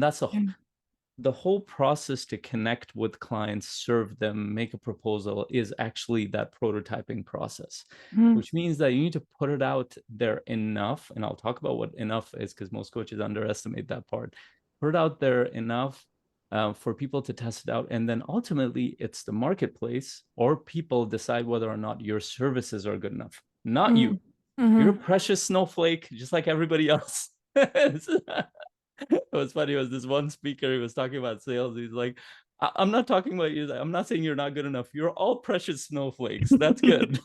And that's Mm, the whole process to connect with clients, serve them, make a proposal is actually that prototyping process, mm, which means that you need to put it out there enough. And I'll talk about what enough is because most coaches underestimate that part. Put it out there enough for people to test it out. And then ultimately, it's the marketplace or people decide whether or not your services are good enough, not you. mm, You're a mhm, precious snowflake, just like everybody else. It was funny. It was this one speaker. He was talking about sales. He's like, I'm not talking about you. I'm not saying you're not good enough. You're all precious snowflakes. That's good."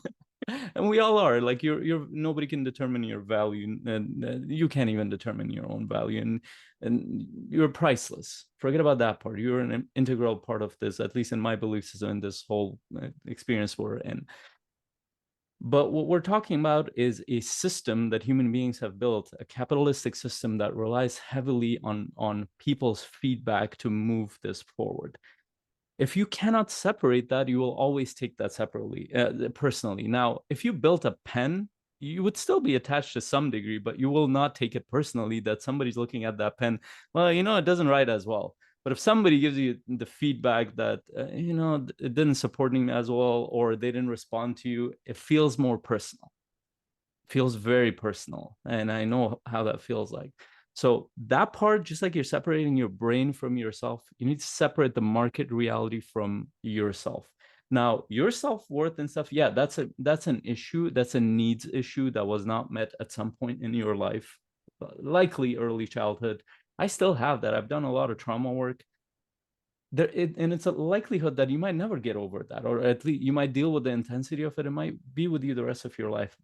And we all are. Like you're nobody can determine your value, and you can't even determine your own value, and you're priceless. Forget about that part. You're an integral part of this, at least in my belief system, in this whole experience we're in. But what we're talking about is a system that human beings have built, a capitalistic system that relies heavily on people's feedback to move this forward. If you cannot separate that, you will always take that separately, personally. Now, if you built a pen, you would still be attached to some degree, but you will not take it personally that somebody's looking at that pen. Well, it doesn't write as well. But if somebody gives you the feedback that, it didn't support me as well, or they didn't respond to you, it feels more personal, feels very personal. And I know how that feels like. So that part, just like you're separating your brain from yourself, you need to separate the market reality from yourself. Now, your self-worth and stuff, yeah, that's an issue. That's a needs issue that was not met at some point in your life, likely early childhood. I still have that. I've done a lot of trauma work and it's a likelihood that you might never get over that, or at least you might deal with the intensity of it. It might be with you the rest of your life.